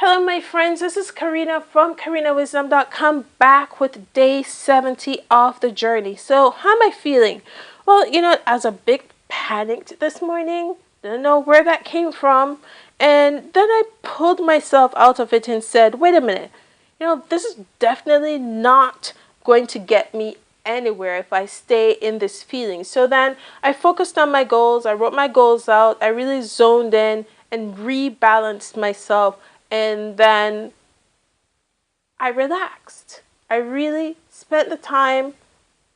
Hello my friends, this is Karina from karinawisdom.com, back with day 70 of the journey. So how am I feeling? Well, I was a bit panicked this morning, didn't know where that came from, and then I pulled myself out of it and said, wait a minute, this is definitely not going to get me anywhere if I stay in this feeling. So then I focused on my goals, I wrote my goals out, I really zoned in and rebalanced myself. And then I relaxed. I really spent the time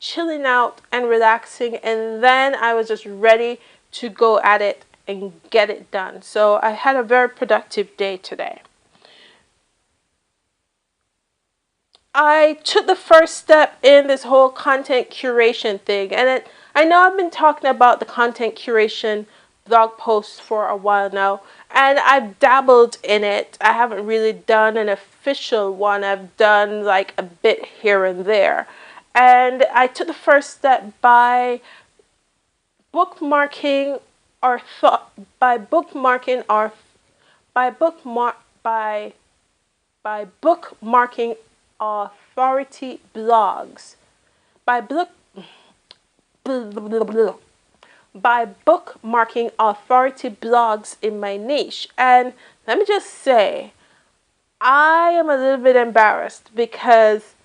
chilling out and relaxing. And then I was just ready to go at it and get it done. So I had a very productive day today. I took the first step in this whole content curation thing. And I know I've been talking about the content curation blog posts for a while now, and I've dabbled in it. I haven't really done an official one. I've done like a bit here and there, and I took the first step by bookmarking our thought by bookmarking our by bookmark by bookmarking authority blogs by book by bookmarking authority blogs in my niche. And let me just say, I am a little bit embarrassed because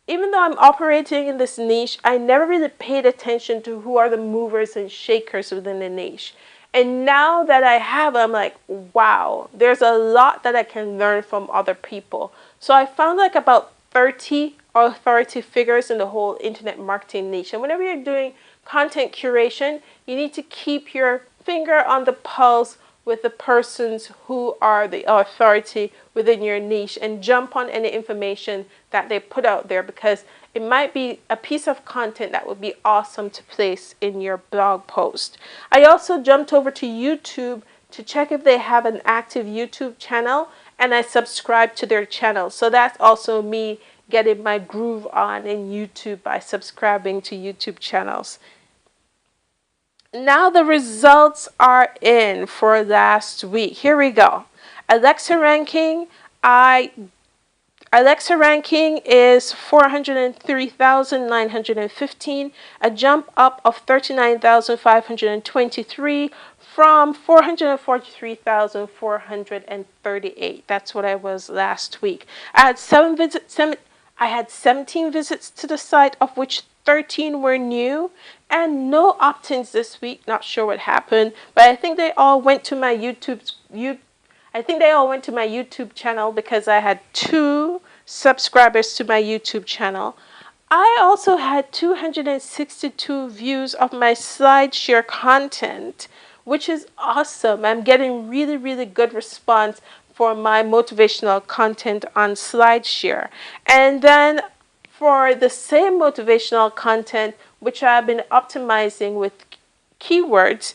even though I'm operating in this niche, I never really paid attention to who are the movers and shakers within the niche. And now that I have, I'm like, wow, there's a lot that I can learn from other people. So I found like about 30 authority figures in the whole internet marketing niche. And whenever you're doing content curation, you need to keep your finger on the pulse with the persons who are the authority within your niche and jump on any information that they put out there, because it might be a piece of content that would be awesome to place in your blog post. I also jumped over to YouTube to check if they have an active YouTube channel, and I subscribed to their channel. So that's also me getting my groove on in YouTube by subscribing to YouTube channels. Now the results are in for last week. Here we go. Alexa ranking is 403,915, a jump up of 39,523 from 443,438. That's what I was last week. I had 17 visits to the site, of which 13 were new, and no opt-ins this week. Not sure what happened, but I think they all went to my YouTube channel because I had 2 subscribers to my YouTube channel. I also had 262 views of my SlideShare content, which is awesome. I'm getting really good response for my motivational content on SlideShare. And then for the same motivational content, which I've been optimizing with keywords,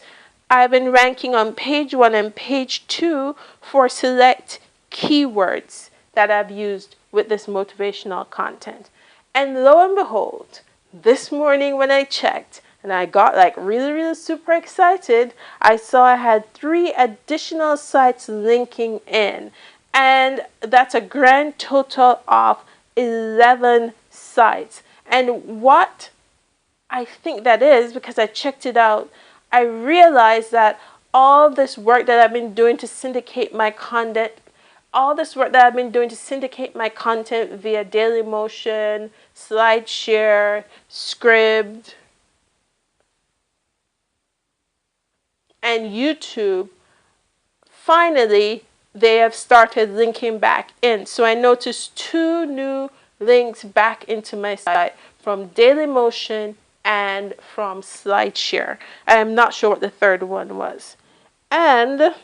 I've been ranking on page 1 and page 2 for select keywords that I've used with this motivational content. And lo and behold, this morning when I checked, and I got like really super excited, I saw I had 3 additional sites linking in. And that's a grand total of 11 sites. And what I think that is, because I checked it out, I realized that all this work that I've been doing to syndicate my content, via Dailymotion, SlideShare, Scribd, and YouTube, finally they have started linking back in. So I noticed 2 new links back into my site from Dailymotion and from SlideShare. I am not sure what the third one was. And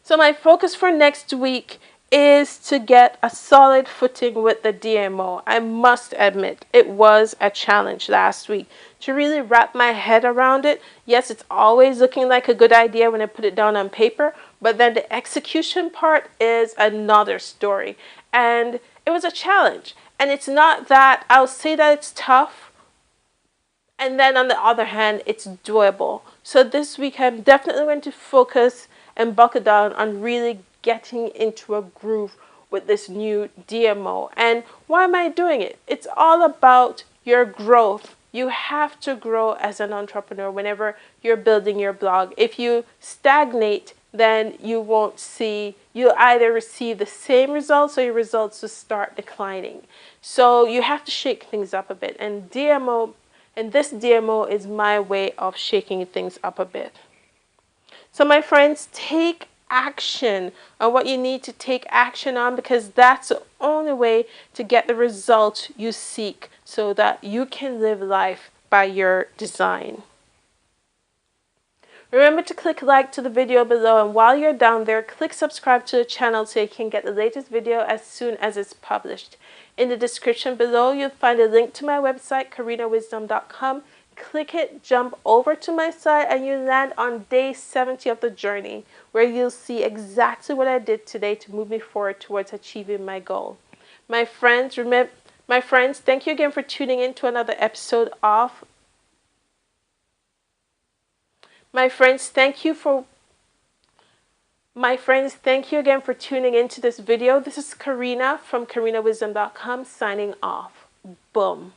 so my focus for next week is to get a solid footing with the DMO. I must admit, it was a challenge last week to really wrap my head around it. Yes, it's always looking like a good idea when I put it down on paper, but then the execution part is another story. And it was a challenge. And it's not that I'll say that it's tough, and then on the other hand, it's doable. So this week I'm definitely going to focus and buckle down on really getting into a groove with this new DMO. And why am I doing it? It's all about your growth. You have to grow as an entrepreneur whenever you're building your blog. If you stagnate, then you'll either receive the same results or your results will start declining. So you have to shake things up a bit. And this DMO is my way of shaking things up a bit. So my friends, take action on what you need to take action on, because that's the only way to get the result you seek so that you can live life by your design. Remember to click like to the video below, and while you're down there, click subscribe to the channel so you can get the latest video as soon as it's published. In the description below, you'll find a link to my website, CarinaWisdom.com. Click it, jump over to my site, and you land on day 70 of the journey, where you'll see exactly what I did today to move me forward towards achieving my goal. My friends, thank you again for tuning in to another episode of My friends, thank you again for tuning into this video. This is Carina from CarinaWisdom.com signing off. Boom.